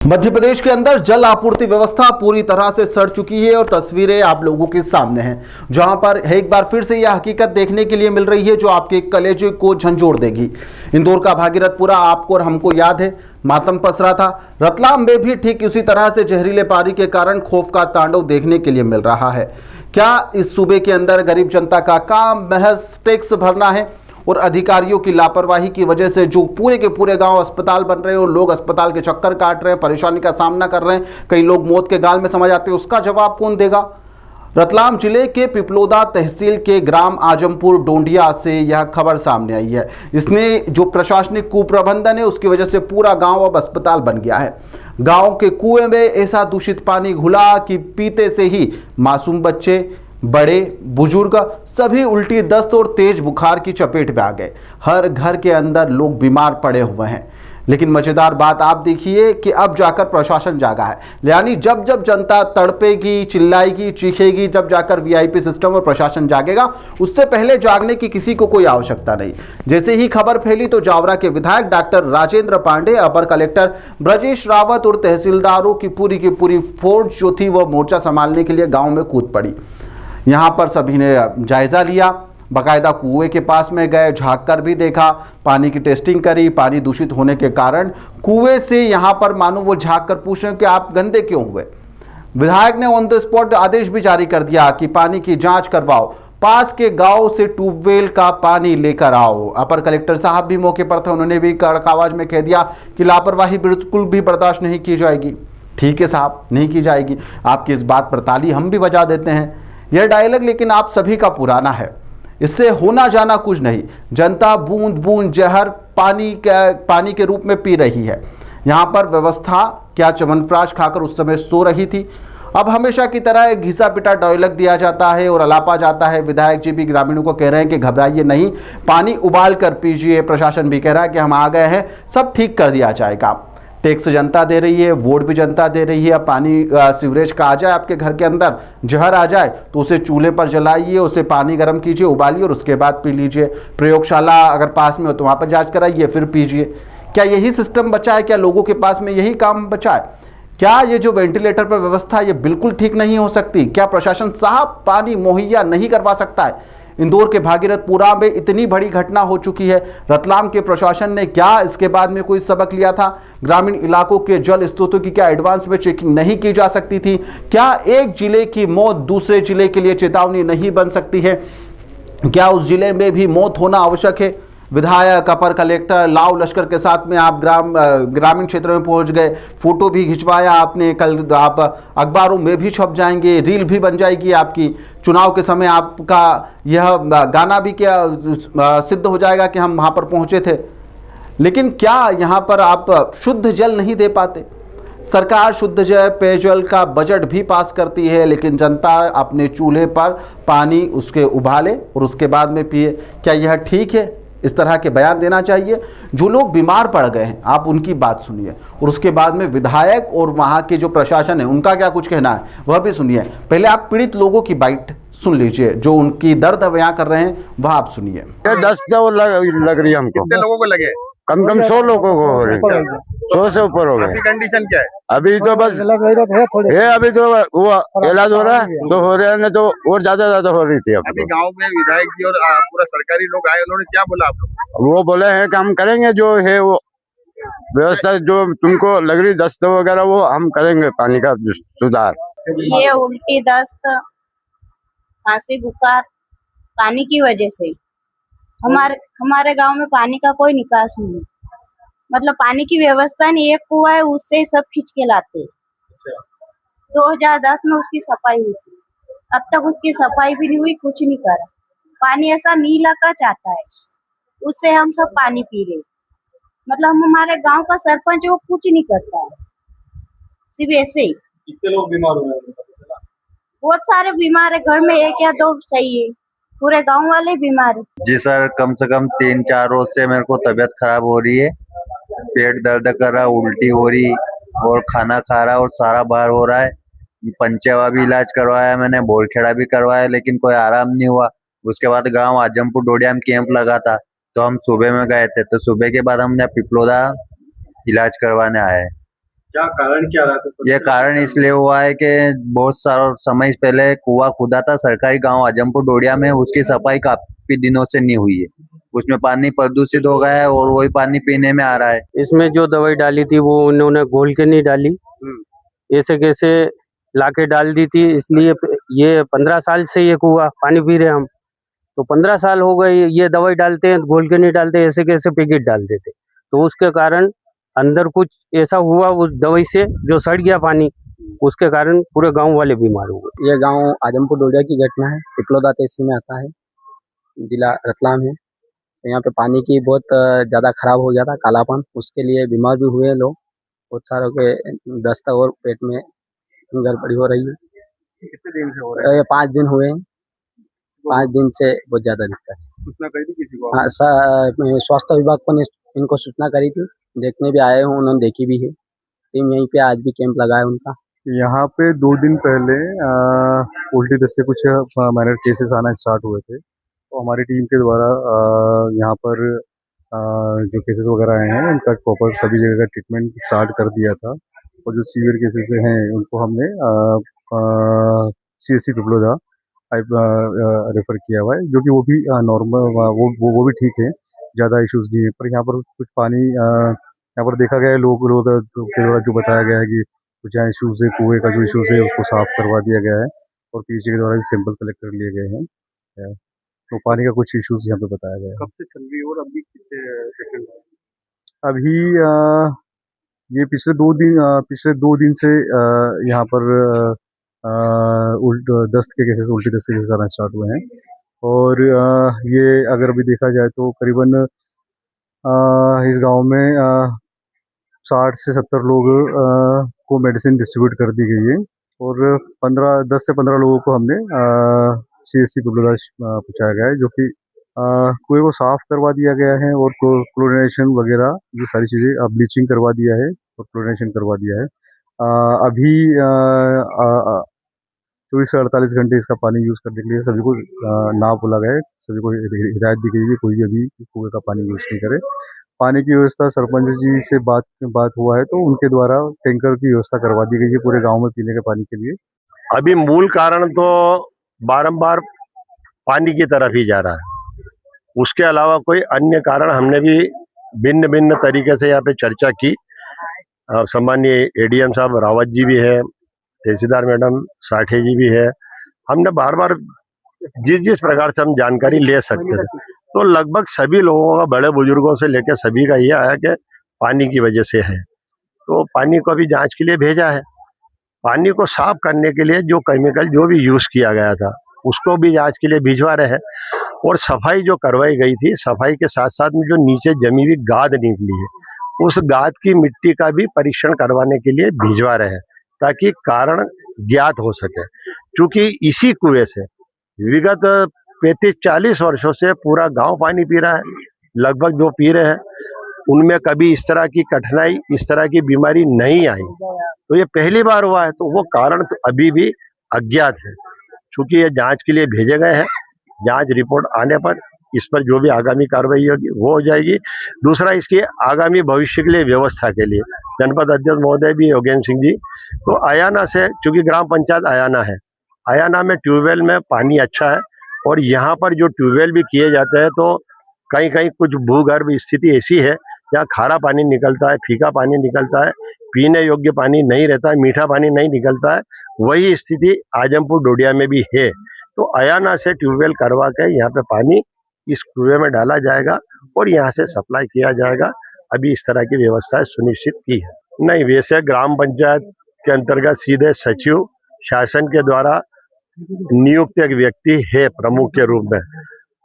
मध्य प्रदेश के अंदर जल आपूर्ति व्यवस्था पूरी तरह से सड़ चुकी है और तस्वीरें आप लोगों के सामने हैं, जहां पर एक बार फिर से यह हकीकत देखने के लिए मिल रही है जो आपके कलेजे को झंझोड़ देगी। इंदौर का भागीरथपुरा आपको और हमको याद है, मातम पसरा था। रतलाम में भी ठीक उसी तरह से जहरीले पानी के कारण खौफ का तांडव देखने के लिए मिल रहा है। क्या इस सूबे के अंदर गरीब जनता का काम महज टैक्स भरना है और अधिकारियों की लापरवाही की वजह से जो पूरे के पूरे गांव अस्पताल बन रहे हैं और लोग अस्पताल के चक्कर काट रहे हैं, परेशानी का सामना कर रहे हैं, कई लोग मौत के गाल में समझ आते हैं, उसका जवाब कौन देगा? रतलाम जिले के पिपलोदा तहसील के ग्राम आजमपुर डोंडिया से यह खबर सामने आई है। इसने जो प्रशासनिक कुप्रबंधन है उसकी वजह से पूरा गांव अब अस्पताल बन गया है। गांव के कुएं में ऐसा दूषित पानी घुला कि पीते से ही मासूम बच्चे, बड़े बुजुर्ग सभी उल्टी, दस्त और तेज बुखार की चपेट में आ गए। हर घर के अंदर लोग बीमार पड़े हुए हैं। लेकिन मजेदार बात आप देखिए कि अब जाकर प्रशासन जागा है, यानी जब जब जनता तड़पेगी, चिल्लाएगी, चीखेगी, जब जाकर वीआईपी सिस्टम और प्रशासन जागेगा। उससे पहले जागने की किसी को कोई आवश्यकता नहीं। जैसे ही खबर फैली तो जावरा के विधायक डॉक्टर राजेंद्र पांडे, अपर कलेक्टर ब्रजेश रावत और तहसीलदारों की पूरी फोर्स जो थी वह मोर्चा संभालने के लिए गाँव में कूद पड़ी। यहाँ पर सभी ने जायजा लिया, बाकायदा कुएं के पास में गए, झांक कर भी देखा, पानी की टेस्टिंग करी। पानी दूषित होने के कारण कुएं से यहाँ पर मानो वो झांक कर पूछ रहे हैं कि आप गंदे क्यों हुए। विधायक ने ऑन द स्पॉट आदेश भी जारी कर दिया कि पानी की जांच करवाओ, पास के गांव से ट्यूबवेल का पानी लेकर आओ। अपर कलेक्टर साहब भी मौके पर थे, उन्होंने भी कड़क आवाज में कह दिया कि लापरवाही बिल्कुल भी बर्दाश्त नहीं की जाएगी। ठीक है साहब, नहीं की जाएगी। आपकी इस बात पर ताली हम भी बजा देते हैं। यह डायलॉग लेकिन आप सभी का पुराना है, इससे होना जाना कुछ नहीं। जनता बूंद बूंद जहर पानी के रूप में पी रही है। यहाँ पर व्यवस्था क्या च्यवनप्राश खाकर उस समय सो रही थी। अब हमेशा की तरह एक घिसा पिटा डायलॉग दिया जाता है और अलापा जाता है। विधायक जी भी ग्रामीणों को कह रहे हैं कि घबराइए नहीं, पानी उबाल कर पीजिए। प्रशासन भी कह रहा है कि हम आ गए हैं, सब ठीक कर दिया जाएगा। टैक्स जनता दे रही है, वोट भी जनता दे रही है। पानी सीवरेज का आ जाए आपके घर के अंदर, जहर आ जाए तो उसे चूल्हे पर जलाइए, उसे पानी गर्म कीजिए, उबालिए और उसके बाद पी लीजिए। प्रयोगशाला अगर पास में हो तो वहाँ पर जांच कराइए, फिर पीजिए। क्या यही सिस्टम बचा है? क्या लोगों के पास में यही काम बचा है? क्या ये जो वेंटिलेटर पर व्यवस्था ये बिल्कुल ठीक नहीं हो सकती? क्या प्रशासन साहब पानी मुहैया नहीं करवा सकता है? इंदौर के भागीरथपुरा में इतनी बड़ी घटना हो चुकी है, रतलाम के प्रशासन ने क्या इसके बाद में कोई सबक लिया था? ग्रामीण इलाकों के जल स्रोतों की क्या एडवांस में चेकिंग नहीं की जा सकती थी? क्या एक जिले की मौत दूसरे जिले के लिए चेतावनी नहीं बन सकती है? क्या उस जिले में भी मौत होना आवश्यक है? विधायक, अपर कलेक्टर, लाव लश्कर के साथ में आप ग्रामीण क्षेत्र में पहुंच गए, फोटो भी खिंचवाया आपने। कल आप अखबारों में भी छप जाएंगे, रील भी बन जाएगी आपकी। चुनाव के समय आपका यह गाना भी क्या सिद्ध हो जाएगा कि हम वहां पर पहुंचे थे। लेकिन क्या यहाँ पर आप शुद्ध जल नहीं दे पाते? सरकार शुद्ध जल पेयजल का बजट भी पास करती है, लेकिन जनता अपने चूल्हे पर पानी उसके उबाले और उसके बाद में पिए। क्या यह ठीक है? इस तरह के बयान देना चाहिए। जो लोग बीमार पड़ गए हैं आप उनकी बात सुनिए और उसके बाद में विधायक और वहां के जो प्रशासन है उनका क्या कुछ कहना है वह भी सुनिए। पहले आप पीड़ित लोगों की बाइट सुन लीजिए, जो उनकी दर्द बयां कर रहे हैं वह आप सुनिए। 10 लग रही है हमको। कितने लोगों को लगे? कम 100 लोगों को हो रही है। 100 से ऊपर हो गए। कंडीशन क्या है अभी तो बस ये अभी तो वो इलाज हो रहा है तो हो रहा है, नहीं तो और ज्यादा हो रही थी। अभी गांव में विधायक जी और पूरा सरकारी लोग आए, उन्होंने क्या बोला आप लोग? वो बोले हैं कि हम करेंगे, जो है वो व्यवस्था जो तुमको लग रही दस्त वगैरह वो हम करेंगे, पानी का सुधार। ये उल्टी, दस्त, खांसी, बुखार पानी की वजह से। हमारे गांव में पानी का कोई निकास नहीं, मतलब पानी की व्यवस्था नहीं। एक कुआं है, उससे ही सब खींच के लाते। 2010 में उसकी सफाई हुई थी, अब तक उसकी सफाई भी नहीं हुई, कुछ नहीं करा। पानी ऐसा नीला का चाहता है, उससे हम सब पानी पी रहे। मतलब हमारे गांव का सरपंच वो कुछ नहीं करता है, सिर्फ ऐसे ही। कितने लोग बीमार हुए? बहुत सारे बीमार है, घर में 1 या 2 सही है, पूरे गांव वाले बीमार है। जी सर, कम से कम 3-4 रोज से मेरे को तबीयत खराब हो रही है, पेट दर्द कर रहा, उल्टी हो रही और खाना खा रहा और सारा बाहर हो रहा है। पंचेवा भी इलाज करवाया मैंने, बोरखेड़ा भी करवाया, लेकिन कोई आराम नहीं हुआ। उसके बाद गांव आजमपुर डोडिया में कैंप लगा था तो हम सुबह में गए थे, तो सुबह के बाद हमने पिपलोदा इलाज करवाने आए। क्या कारण क्या रहा था? ये कारण इसलिए हुआ है कि बहुत सारा समय पहले कुआं खुदा था सरकारी गांव आजमपुर डोडिया में, उसकी सफाई काफी दिनों से नहीं हुई है। उसमें पानी प्रदूषित हो गया है और वही पानी पीने में आ रहा है। इसमें जो दवाई डाली थी वो उन्होंने घोल के नहीं डाली, ऐसे कैसे लाके डाल दी थी। इसलिए ये 15 साल से ये कुआं पानी पी रहे हम, तो 15 साल हो गए ये दवाई डालते हैं, घोल के नहीं डालते, ऐसे कैसे पैकेट डाल देते। तो उसके कारण अंदर कुछ ऐसा हुआ उस दवाई से जो सड़ गया पानी, उसके कारण पूरे गांव वाले बीमार हो गए। ये गांव आजमपुर डोडिया की घटना है, पिपलोदा तहसील में आता है, जिला रतलाम है। तो यहाँ पे पानी की बहुत ज़्यादा खराब हो गया था, कालापन, उसके लिए बीमार भी हुए लोग, बहुत सारों के दस्त और पेट में गड़बड़ी हो रही है। कितने दिन से हो रहा है? ये 5 दिन हुए, 5 दिन से बहुत ज़्यादा दिक्कत है। सूचना करी थी किसी को? हाँ, स्वास्थ्य विभाग को इनको सूचना करी थी, देखने भी आए हूँ, उन्होंने देखी भी है। टीम यहीं पे आज भी कैंप लगा है उनका। यहाँ पे 2 दिन पहले उल्टी दस्त से कुछ माइनर केसेस आना स्टार्ट हुए थे, तो हमारी टीम के द्वारा यहाँ पर जो केसेस वगैरह आए हैं उनका प्रॉपर सभी जगह का ट्रीटमेंट स्टार्ट कर दिया था। और जो सीवियर केसेस हैं उनको हमने CSC पिपलोदा रेफर किया हुआ है, जो कि वो भी नॉर्मल वो भी ठीक है, ज़्यादा इश्यूज नहीं है। पर यहाँ पर कुछ पानी यहाँ पर देखा गया है, लोग के द्वारा जो बताया गया है कि कुछ यहाँ इश्यूज है, कुएँ का जो इश्यूज है उसको साफ करवा दिया गया है और PHC के द्वारा भी सैंपल कलेक्ट कर लिए गए हैं। तो पानी का कुछ इश्यूज यहाँ पे बताया गया है। कब से चल रही है और अभी कितने पेशेंट हैं? अभी ये पिछले 2 दिन से यहाँ पर दस्त के केसेस, उल्टी दस्त के केसेस आना स्टार्ट हुए हैं। और ये अगर अभी देखा जाए तो करीबन इस गांव में 60 से 70 लोग को मेडिसिन डिस्ट्रीब्यूट कर दी गई है और 10 से 15 लोगों को हमने CSC पिपलोदा पहुँचाया गया है, जो कि कुएं को साफ करवा दिया गया है और क्लोरिनेशन वगैरह ये सारी चीज़ें, ब्लीचिंग करवा दिया है और क्लोरिनेशन करवा दिया है। अभी 24 से 48 घंटे इसका पानी यूज़ करने के लिए सभी को ना बोला गया है, सभी को हिदायत दी गई है कोई भी अभी कुएं का पानी यूज़ नहीं करे। पानी की व्यवस्था सरपंच जी से बात हुआ है, तो उनके द्वारा टैंकर की व्यवस्था करवा दी गई है पूरे गांव में पीने के पानी के लिए। अभी मूल कारण तो बारंबार पानी की तरफ ही जा रहा है, उसके अलावा कोई अन्य कारण हमने भी भिन्न तरीके से यहाँ पे चर्चा की। सम्मानीय ADM साहब रावत जी भी है, तहसीलदार मैडम साठे जी भी है। हमने बार बार जिस प्रकार से हम जानकारी ले सकते थे, तो लगभग सभी लोगों का, बड़े बुजुर्गों से लेकर सभी का ये आया कि पानी की वजह से है। तो पानी को अभी जांच के लिए भेजा है। पानी को साफ करने के लिए जो केमिकल जो भी यूज किया गया था उसको भी जांच के लिए भिजवा रहे हैं। और सफाई जो करवाई गई थी, सफाई के साथ साथ में जो नीचे जमी हुई गाद निकली है, उस गाद की मिट्टी का भी परीक्षण करवाने के लिए भिजवा रहे हैं, ताकि कारण ज्ञात हो सके। क्योंकि इसी कुएं से विगत 35-40 वर्षों से पूरा गांव पानी पी रहा है। लगभग जो पी रहे हैं उनमें कभी इस तरह की कठिनाई, इस तरह की बीमारी नहीं आई। तो ये पहली बार हुआ है, तो वो कारण तो अभी भी अज्ञात है। चूंकि ये जांच के लिए भेजे गए हैं, जांच रिपोर्ट आने पर इस पर जो भी आगामी कार्रवाई होगी वो हो जाएगी। दूसरा, इसकी आगामी भविष्य के लिए व्यवस्था के लिए जनपद अध्यक्ष महोदय भी योगेंद्र सिंह जी, तो अयाना से, चूंकि ग्राम पंचायत अयाना है, अयाना में ट्यूबवेल में पानी अच्छा है और यहाँ पर जो ट्यूबवेल भी किए जाते हैं, तो कहीं कहीं कुछ भूगर्भ स्थिति ऐसी है जहाँ खारा पानी निकलता है, फीका पानी निकलता है, पीने योग्य पानी नहीं रहता है, मीठा पानी नहीं निकलता है। वही स्थिति आजमपुर डोडिया में भी है। तो अयाना से ट्यूबवेल करवा के यहाँ पे पानी इस कुएं में डाला जाएगा और यहाँ से सप्लाई किया जाएगा। अभी इस तरह की व्यवस्था सुनिश्चित की है। नहीं, वैसे ग्राम पंचायत के अंतर्गत सीधे सचिव शासन के द्वारा नियुक्त एक व्यक्ति है प्रमुख के रूप में,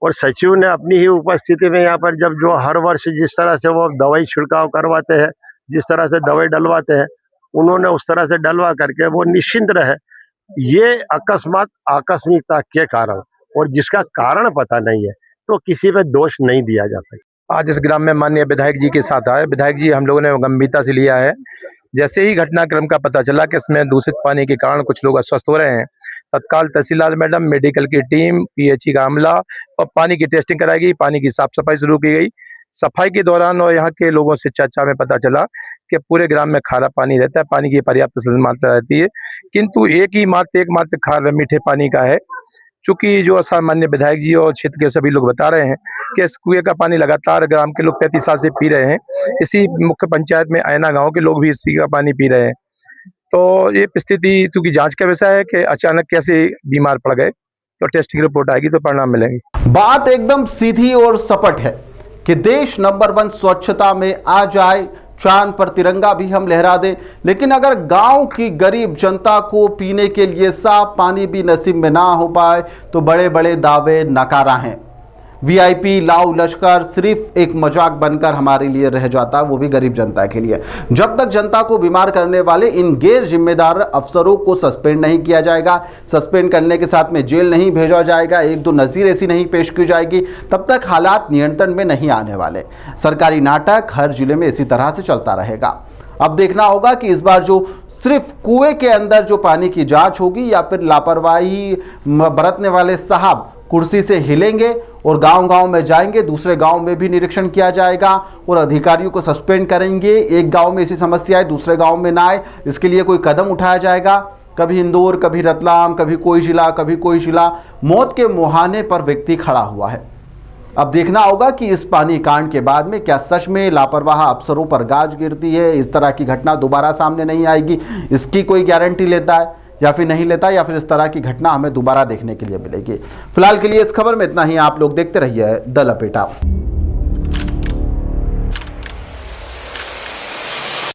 और सचिव ने अपनी ही उपस्थिति में यहाँ पर जब जो हर वर्ष जिस तरह से वो दवाई छिड़काव करवाते हैं, जिस तरह से दवाई डलवाते हैं, उन्होंने उस तरह से डलवा करके वो निश्चिंत रहे। ये अकस्मात आकस्मिकता के कारण, और जिसका कारण पता नहीं है, तो किसी पे दोष नहीं दिया जा सकता। आज इस ग्राम में माननीय विधायक जी के साथ आए। विधायक जी हम लोगों ने गंभीरता से लिया है। जैसे ही घटनाक्रम का पता चला कि इसमें दूषित पानी के कारण कुछ लोग अस्वस्थ हो रहे हैं, तत्काल तहसीलदार मैडम, मेडिकल की टीम, PHC का अमला और पानी की टेस्टिंग कराई गई, पानी की साफ सफाई शुरू की गई। सफाई के दौरान और यहाँ के लोगों से चर्चा में पता चला कि पूरे ग्राम में खारा पानी रहता है, पानी की पर्याप्त मात्रा रहती है, किंतु एकमात्र खारा मीठे पानी का है। चूंकि जो सामान्य विधायक जी और क्षेत्र के सभी लोग बता रहे हैं कि इस कुएं का पानी लगातार ग्राम के लोग 35 साल से पी रहे हैं, इसी मुख्य पंचायत में आयना गांव के लोग भी इसी का पानी पी रहे हैं। तो ये स्थिति चूंकि जांच का विषय है कि अचानक कैसे बीमार पड़ गए, तो टेस्ट की रिपोर्ट आएगी तो परिणाम मिलेंगे। बात एकदम सीधी और सपट है कि देश नंबर 1 स्वच्छता में आ जाए, चांद पर तिरंगा भी हम लहरा दें, लेकिन अगर गांव की गरीब जनता को पीने के लिए साफ पानी भी नसीब में ना हो पाए तो बड़े बड़े दावे नकारा हैं। वीआईपी लाऊ लश्कर सिर्फ एक मजाक बनकर हमारे लिए रह जाता है, वो भी गरीब जनता के लिए। जब तक जनता को बीमार करने वाले इन गैर जिम्मेदार अफसरों को सस्पेंड नहीं किया जाएगा, सस्पेंड करने के साथ में जेल नहीं भेजा जाएगा, 1-2 नज़ीर ऐसी नहीं पेश की जाएगी, तब तक हालात नियंत्रण में नहीं आने वाले। सरकारी नाटक हर जिले में इसी तरह से चलता रहेगा। अब देखना होगा कि इस बार जो सिर्फ कुएं के अंदर जो पानी की जांच होगी या फिर लापरवाही बरतने वाले साहब कुर्सी से हिलेंगे और गांव-गांव में जाएंगे, दूसरे गांव में भी निरीक्षण किया जाएगा और अधिकारियों को सस्पेंड करेंगे। एक गांव में ऐसी समस्या है, दूसरे गांव में ना आए, इसके लिए कोई कदम उठाया जाएगा। कभी इंदौर, कभी रतलाम, कभी कोई जिला, मौत के मुहाने पर व्यक्ति खड़ा हुआ है। अब देखना होगा कि इस पानी कांड के बाद में क्या सच में लापरवाह अफसरों पर गाज गिरती है, इस तरह की घटना दोबारा सामने नहीं आएगी, इसकी कोई गारंटी लेता है या फिर नहीं लेता, या फिर इस तरह की घटना हमें दोबारा देखने के लिए मिलेगी। फिलहाल के लिए इस खबर में इतना ही। आप लोग देखते रहिए द लपेटा।